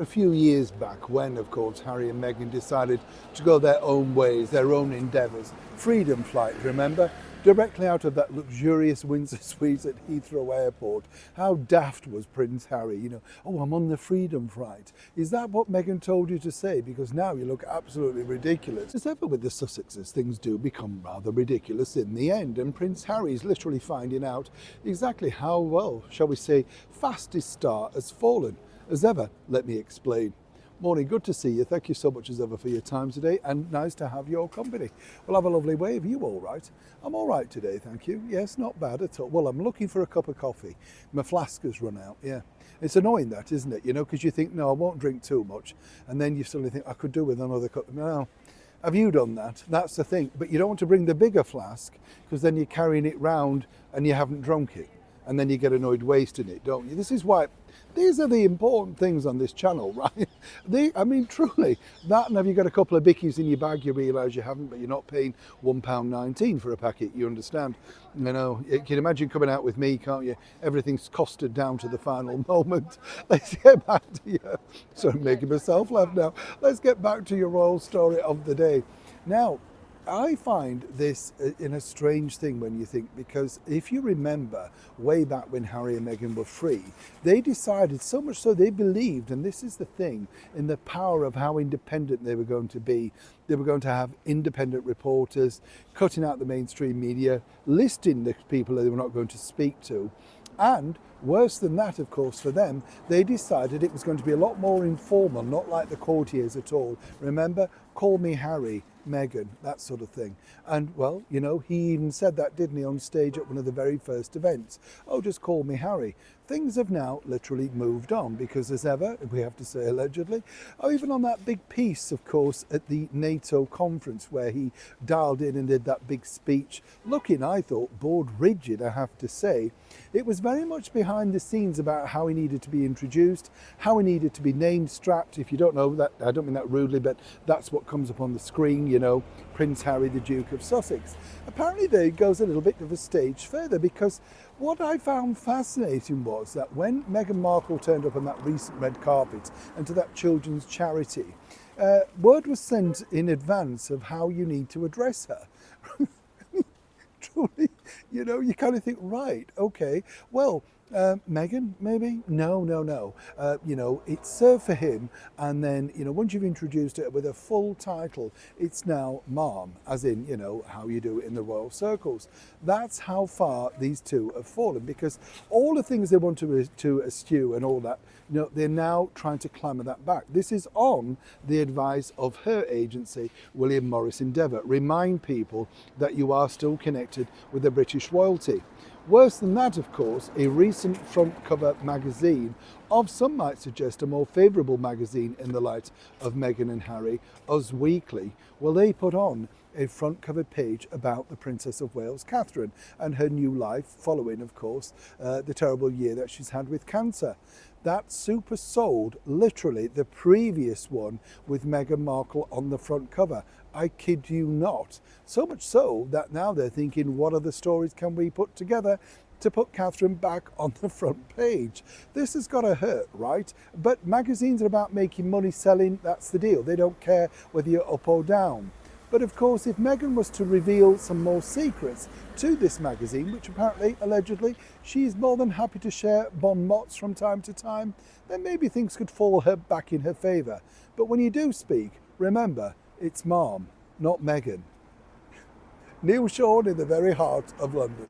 A few years back when, of course, Harry and Meghan decided to go their own ways, their own endeavours. Freedom flight, remember? Directly out of that luxurious Windsor suite at Heathrow Airport. How daft was Prince Harry, oh, I'm on the freedom flight. Is that what Meghan told you to say? Because now you look absolutely ridiculous. As ever with the Sussexes, things do become rather ridiculous in the end, and Prince Harry's literally finding out exactly how, well, shall we say, fast his star has fallen. As ever, let me explain. Morning, good to see you. Thank you so much as ever for your time today, and nice to have your company. Well, have a lovely wave. Are you all right? I'm all right today, thank you. Yes, not bad at all. Well, I'm looking for a cup of coffee. My flask has run out, yeah. It's annoying that, isn't it? Because you think, no, I won't drink too much, and then you suddenly think, I could do with another cup. No. Have you done that? That's the thing. But you don't want to bring the bigger flask, because then you're carrying it round and you haven't drunk it. And then you get annoyed wasting it, don't you? This is why, these are the important things on this channel, right? I mean, truly, that, and have you got a couple of bickies in your bag, you realise you haven't, but you're not paying £1.19 for a packet, you understand? You can imagine coming out with me, can't you? Everything's costed down to the final moment. Let's get back to you. So I'm making myself laugh now. Let's get back to your royal story of the day. Now, I find this in a strange thing when you think, because if you remember way back when Harry and Meghan were free, they decided, so much so they believed, and this is the thing, in the power of how independent they were going to be. They were going to have independent reporters, cutting out the mainstream media, listing the people they were not going to speak to. And worse than that, of course, for them, they decided it was going to be a lot more informal, not like the courtiers at all. Remember, call me Harry, Meghan, that sort of thing. And, well, he even said that, didn't he, on stage at one of the very first events. Oh, just call me Harry. Things have now literally moved on because, as ever, we have to say allegedly, even on that big piece, of course, at the NATO conference where he dialed in and did that big speech, looking, I thought, bored rigid, I have to say. It was very much behind the scenes about how he needed to be introduced, how he needed to be name strapped. If you don't know that, I don't mean that rudely, but that's what comes up on the screen, Prince Harry, the Duke of Sussex. Apparently there it goes a little bit of a stage further, because what I found fascinating was that when Meghan Markle turned up on that recent red carpet and to that children's charity, word was sent in advance of how you need to address her. Truly, you kind of think, right, okay, well, Meghan, maybe? No. It's served for him, and then, once you've introduced it with a full title, it's now Mom, as in, how you do it in the royal circles. That's how far these two have fallen, because all the things they want to eschew and all that, they're now trying to clamour that back. This is on the advice of her agency, William Morris Endeavour. Remind people that you are still connected with the British royalty. Worse than that, of course, a recent front cover magazine of, some might suggest, a more favourable magazine in the light of Meghan and Harry, Us Weekly, well, they put on a front cover page about the Princess of Wales, Catherine, and her new life following, of course, the terrible year that she's had with cancer. That super sold literally the previous one with Meghan Markle on the front cover. I kid you not. So much so that now they're thinking, what other stories can we put together to put Catherine back on the front page? This has got to hurt, right? But magazines are about making money selling. That's the deal. They don't care whether you're up or down. But of course, if Meghan was to reveal some more secrets to this magazine, which apparently, allegedly, she's more than happy to share bon mots from time to time, then maybe things could fall her back in her favour. But when you do speak, remember, it's Mom, not Meghan. Neil Sean in the very heart of London.